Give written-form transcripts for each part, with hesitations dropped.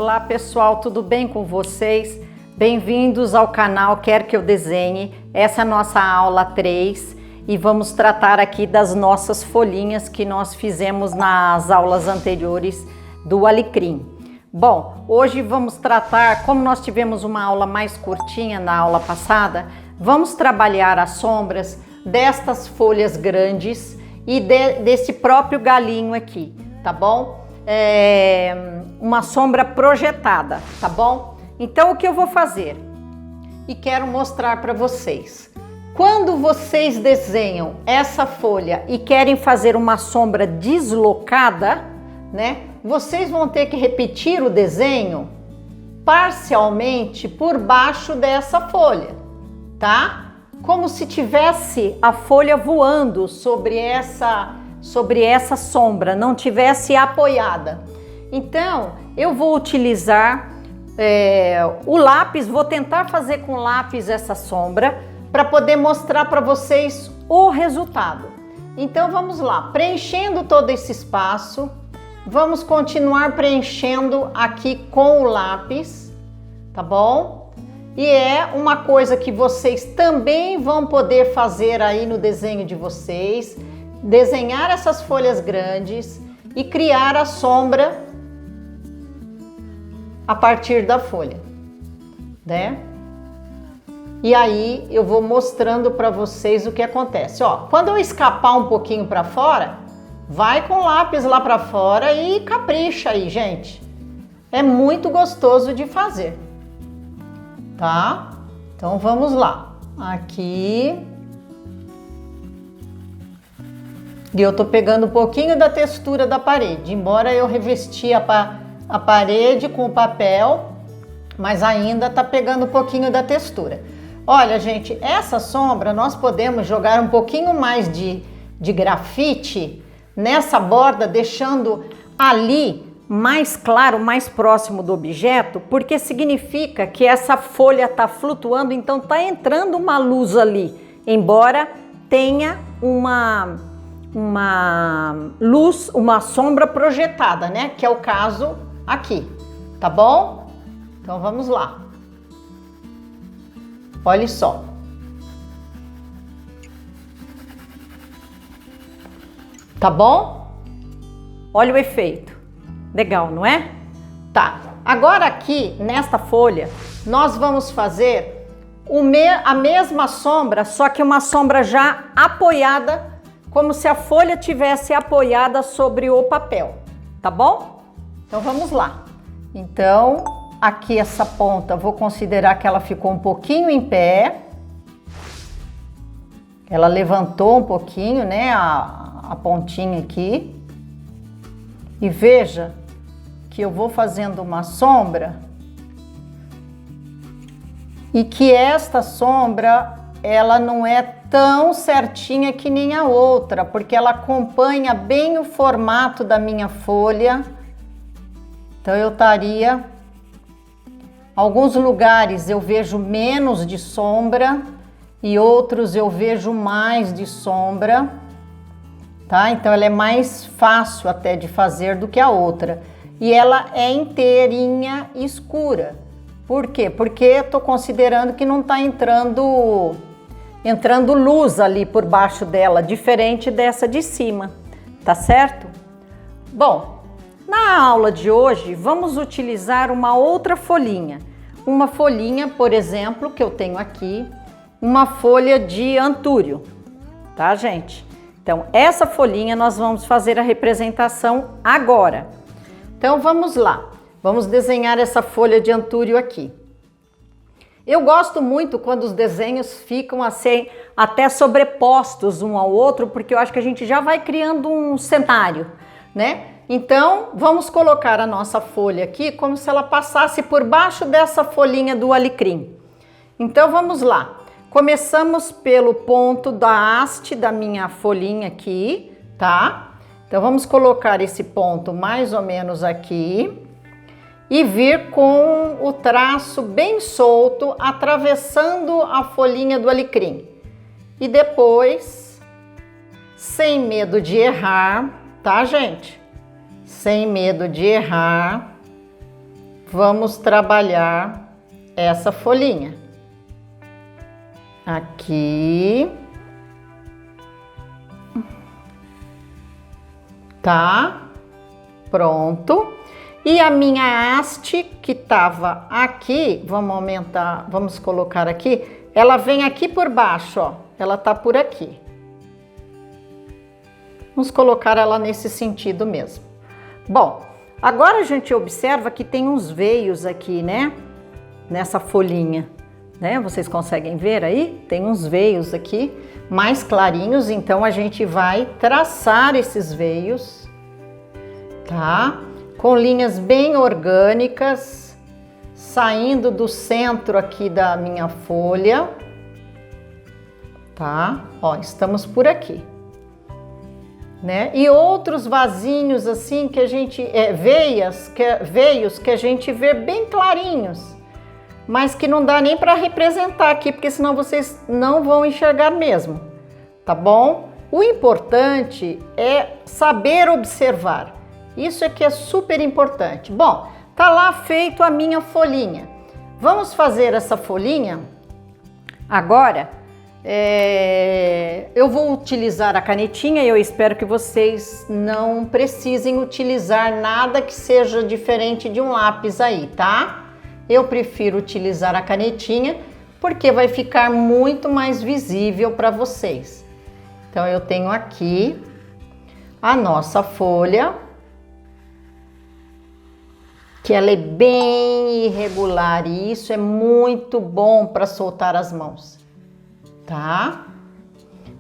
Olá pessoal, tudo bem com vocês? Bem-vindos ao canal Quer Que Eu Desenhe. Essa é a nossa aula 3 e vamos tratar aqui das nossas folhinhas que nós fizemos nas aulas anteriores do alecrim. Bom, hoje vamos tratar, como nós tivemos uma aula mais curtinha na aula passada, vamos trabalhar as sombras destas folhas grandes e desse próprio galinho aqui, tá bom? Uma sombra projetada, tá bom? Então o que eu vou fazer? E quero mostrar para vocês. Quando vocês desenham essa folha e querem fazer uma sombra deslocada, né? Vocês vão ter que repetir o desenho parcialmente por baixo dessa folha, tá? Como se tivesse a folha voando sobre essa sombra, não tivesse apoiada. Então, eu vou utilizar o lápis, vou tentar fazer com lápis essa sombra para poder mostrar para vocês o resultado. Então, vamos lá, preenchendo todo esse espaço, vamos continuar preenchendo aqui com o lápis, tá bom? E é uma coisa que vocês também vão poder fazer aí no desenho de vocês, desenhar essas folhas grandes e criar a sombra a partir da folha, né? E aí eu vou mostrando para vocês o que acontece. Ó, quando eu escapar um pouquinho para fora, vai com o lápis lá para fora e capricha aí, gente. É muito gostoso de fazer, tá? Então vamos lá. Aqui. E eu tô pegando um pouquinho da textura da parede, embora eu revesti a parede com o papel, mas ainda tá pegando um pouquinho da textura. Olha, gente, essa sombra nós podemos jogar um pouquinho mais de grafite nessa borda, deixando ali mais claro, mais próximo do objeto, porque significa que essa folha tá flutuando, então tá entrando uma luz ali, embora tenha uma luz, uma sombra projetada, né? Que é o caso aqui, tá bom? Então vamos lá. Olha só. Tá bom? Olha o efeito. Legal, não é? Tá. Agora aqui, nesta folha, nós vamos fazer a mesma sombra, só que uma sombra já apoiada, como se a folha tivesse apoiada sobre o papel, tá bom? Então vamos lá. Então, aqui essa ponta, vou considerar que ela ficou um pouquinho em pé. Ela levantou um pouquinho, né, a pontinha aqui. E veja que eu vou fazendo uma sombra e que esta sombra, ela não é tão certinha que nem a outra, porque ela acompanha bem o formato da minha folha. Então eu estaria, alguns lugares eu vejo menos de sombra e outros eu vejo mais de sombra, tá? Então ela é mais fácil até de fazer do que a outra. E ela é inteirinha escura. Por quê? Porque eu tô considerando que não tá entrando luz ali por baixo dela, diferente dessa de cima, tá certo? Bom, na aula de hoje vamos utilizar uma outra folhinha. Uma folhinha, por exemplo, que eu tenho aqui, uma folha de antúrio, tá, gente? Então, essa folhinha nós vamos fazer a representação agora. Então, vamos lá. Vamos desenhar essa folha de antúrio aqui. Eu gosto muito quando os desenhos ficam assim, até sobrepostos um ao outro, porque eu acho que a gente já vai criando um cenário, né? Então, vamos colocar a nossa folha aqui como se ela passasse por baixo dessa folhinha do alecrim. Então, vamos lá. Começamos pelo ponto da haste da minha folhinha aqui, tá? Então, vamos colocar esse ponto mais ou menos aqui. E vir com o traço bem solto, atravessando a folhinha do alecrim. E depois, sem medo de errar, tá, gente? Sem medo de errar, vamos trabalhar essa folhinha. Aqui. Tá? Pronto. E a minha haste que tava aqui, vamos aumentar, vamos colocar aqui, ela vem aqui por baixo, ó. Ela tá por aqui. Vamos colocar ela nesse sentido mesmo. Bom, agora a gente observa que tem uns veios aqui, né? Nessa folhinha, né? Vocês conseguem ver aí? Tem uns veios aqui mais clarinhos, então a gente vai traçar esses veios, tá? Com linhas bem orgânicas, saindo do centro aqui da minha folha, tá? Ó, estamos por aqui, né? E outros vasinhos assim que a gente, veios que a gente vê bem clarinhos, mas que não dá nem para representar aqui, porque senão vocês não vão enxergar mesmo, tá bom? O importante é saber observar. Isso é que é super importante. Bom, tá lá feito a minha folhinha. Vamos fazer essa folhinha agora. Eu vou utilizar a canetinha e eu espero que vocês não precisem utilizar nada que seja diferente de um lápis aí, tá? Eu prefiro utilizar a canetinha porque vai ficar muito mais visível para vocês. Então eu tenho aqui a nossa folha, que ela é bem irregular e isso é muito bom para soltar as mãos, tá?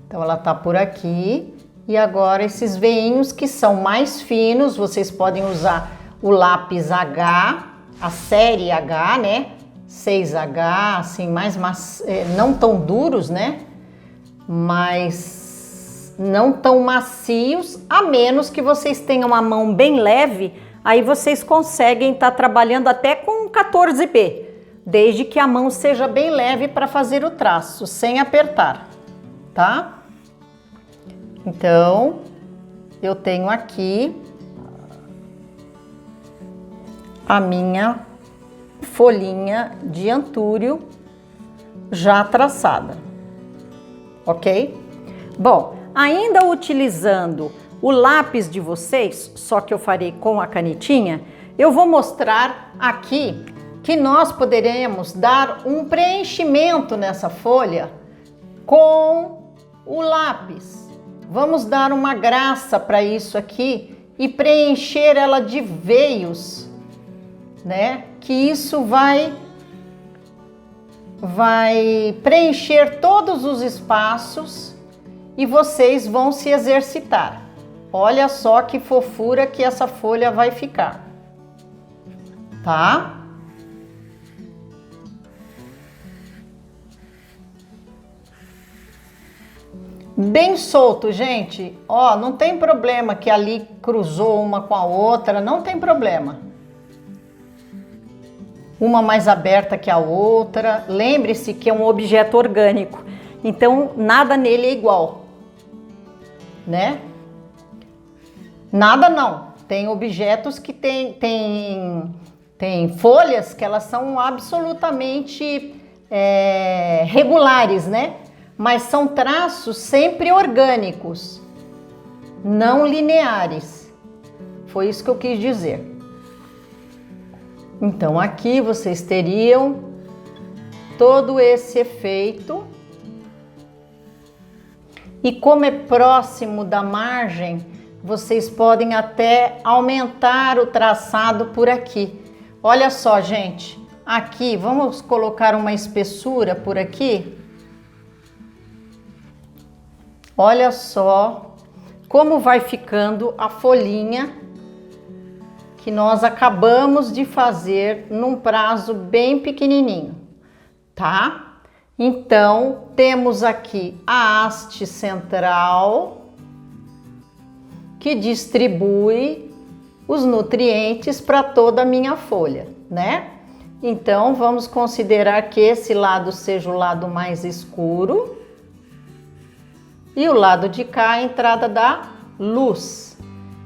Então ela tá por aqui e agora esses veinhos que são mais finos, vocês podem usar o lápis H, a série H, né? 6H, assim, não tão duros, né? Mas não tão macios, a menos que vocês tenham uma mão bem leve. Aí vocês conseguem estar trabalhando até com 14B, desde que a mão seja bem leve para fazer o traço, sem apertar, tá? Então, eu tenho aqui a minha folhinha de antúrio já traçada, ok? Bom, ainda utilizando o lápis de vocês, só que eu farei com a canetinha, eu vou mostrar aqui que nós poderemos dar um preenchimento nessa folha com o lápis. Vamos dar uma graça para isso aqui e preencher ela de veios, né? Que isso vai preencher todos os espaços e vocês vão se exercitar. Olha só que fofura que essa folha vai ficar, tá? Bem solto, gente. Ó, não tem problema que ali cruzou uma com a outra, não tem problema. Uma mais aberta que a outra. Lembre-se que é um objeto orgânico, então nada nele é igual, né? Nada não. Tem objetos que tem folhas que elas são absolutamente regulares, né? Mas são traços sempre orgânicos, não lineares. Foi isso que eu quis dizer. Então aqui vocês teriam todo esse efeito. E como é próximo da margem, vocês podem até aumentar o traçado por aqui. Olha só, gente, aqui vamos colocar uma espessura por aqui. Olha só como vai ficando a folhinha que nós acabamos de fazer num prazo bem pequenininho, tá? Então, temos aqui a haste central que distribui os nutrientes para toda a minha folha, né? Então, vamos considerar que esse lado seja o lado mais escuro e o lado de cá a entrada da luz.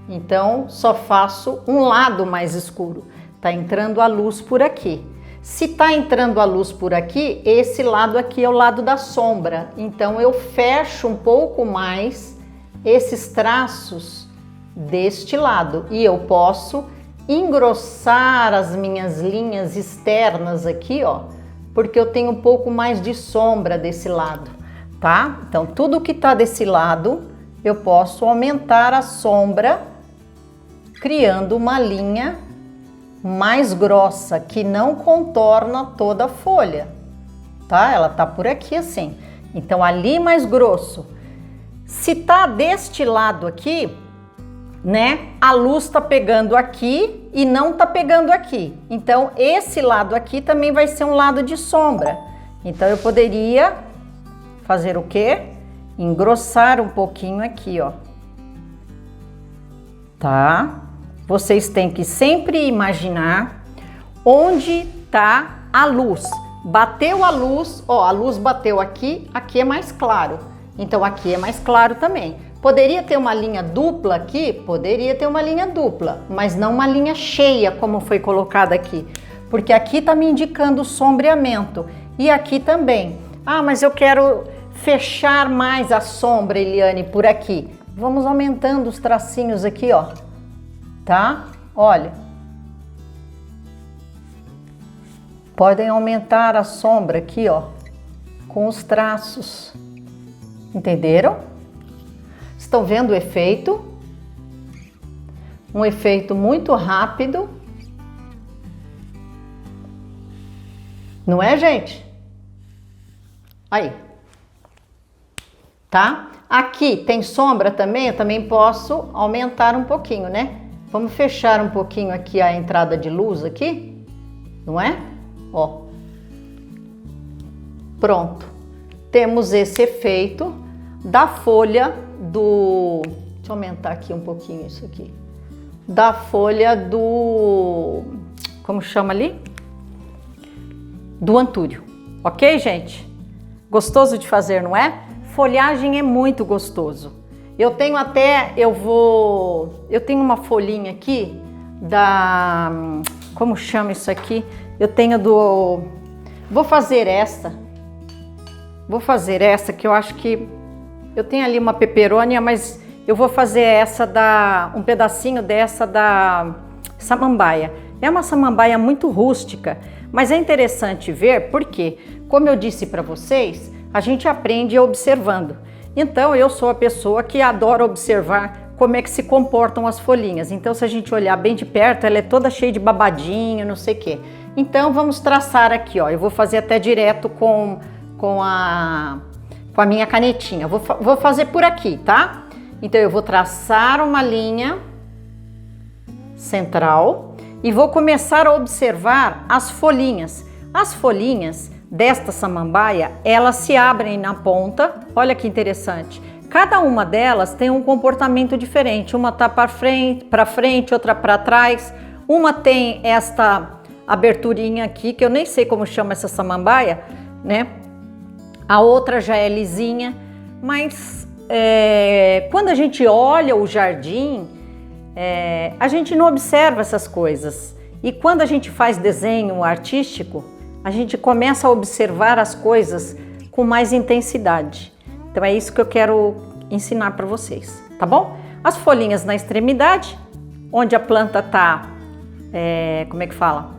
Então, só faço um lado mais escuro. Tá entrando a luz por aqui. Se tá entrando a luz por aqui, esse lado aqui é o lado da sombra. Então eu fecho um pouco mais esses traços deste lado e eu posso engrossar as minhas linhas externas aqui, ó, porque eu tenho um pouco mais de sombra desse lado, tá? Então tudo que tá desse lado, eu posso aumentar a sombra criando uma linha mais grossa, que não contorna toda a folha, tá? Ela tá por aqui assim. Então, ali mais grosso. Se tá deste lado aqui, né? A luz tá pegando aqui e não tá pegando aqui. Então, esse lado aqui também vai ser um lado de sombra. Então, eu poderia fazer o quê? Engrossar um pouquinho aqui, ó. Tá? Vocês têm que sempre imaginar onde tá a luz. Bateu a luz, ó, a luz bateu aqui, aqui é mais claro. Então aqui é mais claro também. Poderia ter uma linha dupla aqui? Poderia ter uma linha dupla, mas não uma linha cheia como foi colocada aqui. Porque aqui tá me indicando sombreamento. E aqui também. Ah, mas eu quero fechar mais a sombra, Eliane, por aqui. Vamos aumentando os tracinhos aqui, ó. Tá? Olha. Podem aumentar a sombra aqui, ó, com os traços. Entenderam? Estão vendo o efeito? Um efeito muito rápido. Não é, gente? Aí. Tá? Aqui tem sombra também, eu também posso aumentar um pouquinho, né? Vamos fechar um pouquinho aqui a entrada de luz aqui, não é? Ó. Pronto. Temos esse efeito da folha do... Deixa eu aumentar aqui um pouquinho isso aqui. Da folha do... Como chama ali? Do antúrio. Ok, gente? Gostoso de fazer, não é? Folhagem é muito gostoso. Eu tenho uma folhinha aqui da, como chama isso aqui? Eu tenho vou fazer essa que eu acho que, eu tenho ali uma peperônia, mas eu vou fazer um pedacinho dessa da samambaia. É uma samambaia muito rústica, mas é interessante ver porque, como eu disse para vocês, a gente aprende observando. Então, eu sou a pessoa que adora observar como é que se comportam as folhinhas. Então, se a gente olhar bem de perto, ela é toda cheia de babadinho, não sei o quê. Então, vamos traçar aqui, ó. Eu vou fazer até direto com a minha canetinha. Vou fazer por aqui, tá? Então, eu vou traçar uma linha central e vou começar a observar as folhinhas. As folhinhas desta samambaia, elas se abrem na ponta. Olha que interessante. Cada uma delas tem um comportamento diferente. Uma tá para frente, outra para trás. Uma tem esta aberturinha aqui, que eu nem sei como chama essa samambaia, né? A outra já é lisinha. Mas quando a gente olha o jardim, a gente não observa essas coisas. E quando a gente faz desenho artístico, a gente começa a observar as coisas com mais intensidade. Então é isso que eu quero ensinar para vocês, tá bom? As folhinhas na extremidade, onde a planta tá, como é que fala?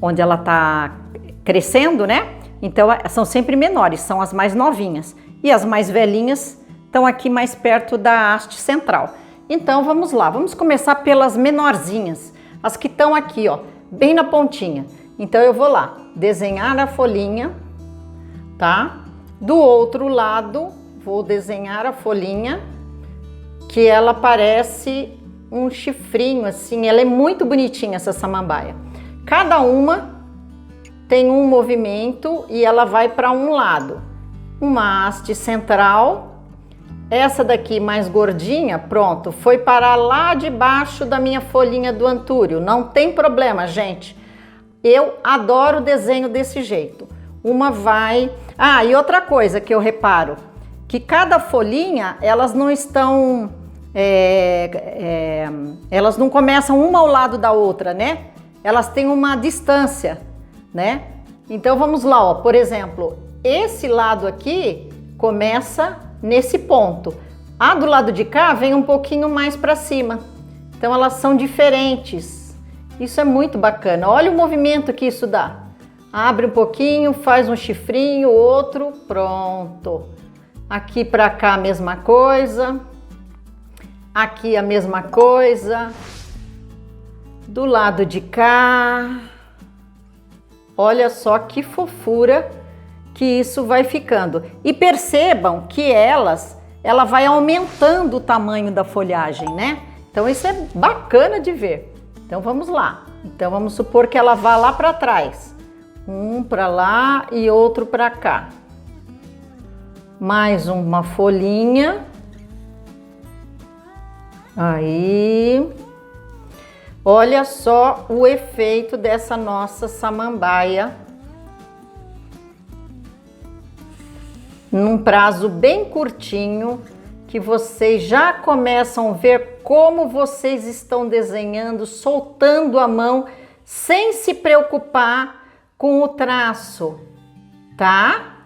Onde ela tá crescendo, né? Então são sempre menores, são as mais novinhas. E as mais velhinhas estão aqui mais perto da haste central. Então vamos lá, vamos começar pelas menorzinhas, as que estão aqui, ó, bem na pontinha. Então eu vou lá, desenhar a folhinha, tá? Do outro lado, vou desenhar a folhinha, que ela parece um chifrinho, assim, ela é muito bonitinha essa samambaia. Cada uma tem um movimento e ela vai para um lado. Uma haste central, essa daqui mais gordinha, pronto, foi parar lá debaixo da minha folhinha do antúrio. Não tem problema, gente. Eu adoro desenho desse jeito. Uma vai... Ah, e outra coisa que eu reparo, que cada folhinha, elas não estão... elas não começam uma ao lado da outra, né? elas têm uma distância, né? Então vamos lá, ó. Por exemplo, esse lado aqui começa nesse ponto. A do lado de cá vem um pouquinho mais para cima. Então elas são diferentes. Isso é muito bacana. Olha o movimento que isso dá. Abre um pouquinho, faz um chifrinho, outro, pronto. Aqui para cá a mesma coisa. Aqui a mesma coisa. Do lado de cá. Olha só que fofura que isso vai ficando. E percebam que ela vai aumentando o tamanho da folhagem, né? Então isso é bacana de ver. Então vamos lá. Então vamos supor que ela vá lá para trás. Um para lá e outro para cá. Mais uma folhinha. Aí. Olha só o efeito dessa nossa samambaia. Num prazo bem curtinho, que vocês já começam a ver como vocês estão desenhando, soltando a mão, sem se preocupar com o traço, tá?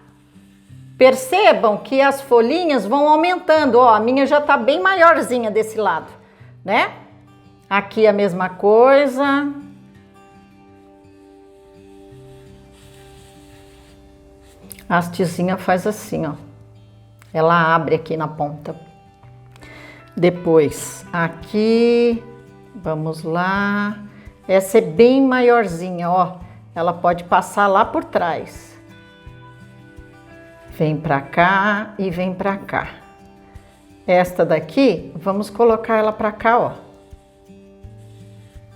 Percebam que as folhinhas vão aumentando, ó, a minha já tá bem maiorzinha desse lado, né? Aqui a mesma coisa. A hastezinha faz assim, ó. Ela abre aqui na ponta. Depois, aqui, vamos lá. Essa é bem maiorzinha, ó. Ela pode passar lá por trás. Vem pra cá e vem pra cá. Esta daqui, vamos colocar ela pra cá, ó.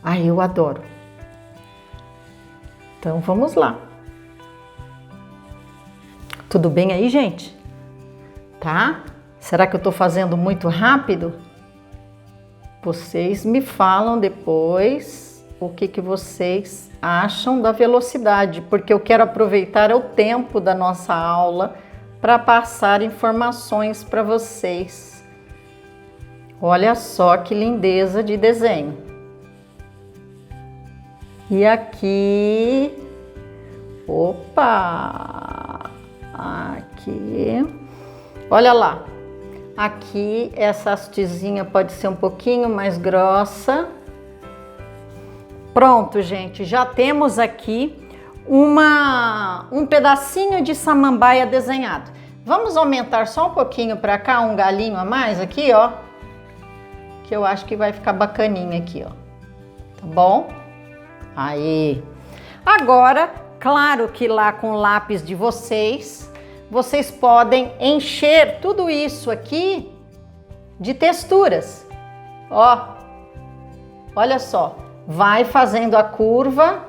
Ai, eu adoro. Então, vamos lá. Tudo bem aí, gente? Tá? Será que eu tô fazendo muito rápido? Vocês me falam depois o que vocês acham da velocidade, porque eu quero aproveitar o tempo da nossa aula para passar informações para vocês. Olha só que lindeza de desenho. E aqui, opa, aqui, olha lá, aqui essa hastezinha pode ser um pouquinho mais grossa. Pronto, gente, já temos aqui um pedacinho de samambaia desenhado. Vamos aumentar só um pouquinho para cá, um galinho a mais aqui, ó, que eu acho que vai ficar bacaninha aqui, ó, tá bom? Aí, agora, claro que lá com o lápis de vocês podem encher tudo isso aqui de texturas. Ó, olha só, vai fazendo a curva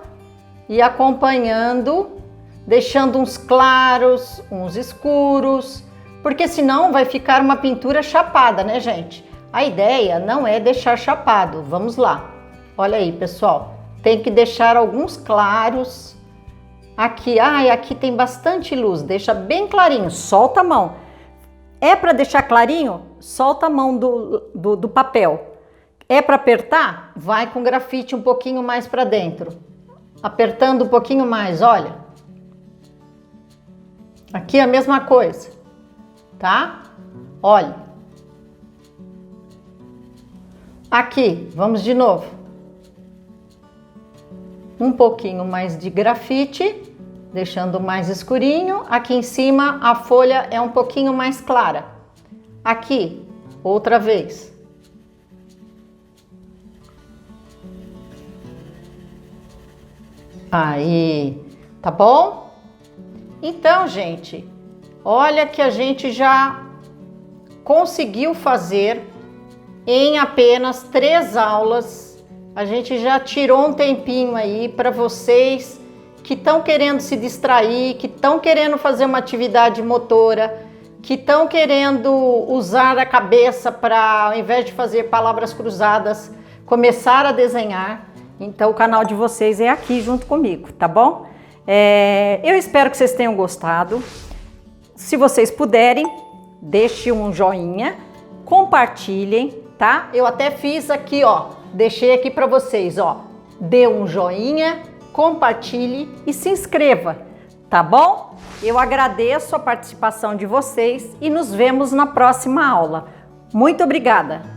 e acompanhando, deixando uns claros, uns escuros, porque senão vai ficar uma pintura chapada, né, gente? A ideia não é deixar chapado, vamos lá. Olha aí, pessoal. Tem que deixar alguns claros. Aqui, aqui tem bastante luz, deixa bem clarinho, solta a mão. É para deixar clarinho? Solta a mão do papel. É para apertar? Vai com grafite um pouquinho mais para dentro. Apertando um pouquinho mais, olha. Aqui a mesma coisa, tá? Olha. Aqui, vamos de novo. Um pouquinho mais de grafite, deixando mais escurinho. Aqui em cima a folha é um pouquinho mais clara. Aqui, outra vez. Aí, tá bom? Então, gente, olha que a gente já conseguiu fazer em apenas 3 aulas. A gente já tirou um tempinho aí para vocês que estão querendo se distrair, que estão querendo fazer uma atividade motora, que estão querendo usar a cabeça para, ao invés de fazer palavras cruzadas, começar a desenhar. Então o canal de vocês é aqui junto comigo, tá bom? Eu espero que vocês tenham gostado. Se vocês puderem, deixem um joinha, compartilhem, tá? Eu até fiz aqui, ó. Deixei aqui para vocês, ó, dê um joinha, compartilhe e se inscreva, tá bom? Eu agradeço a participação de vocês e nos vemos na próxima aula. Muito obrigada!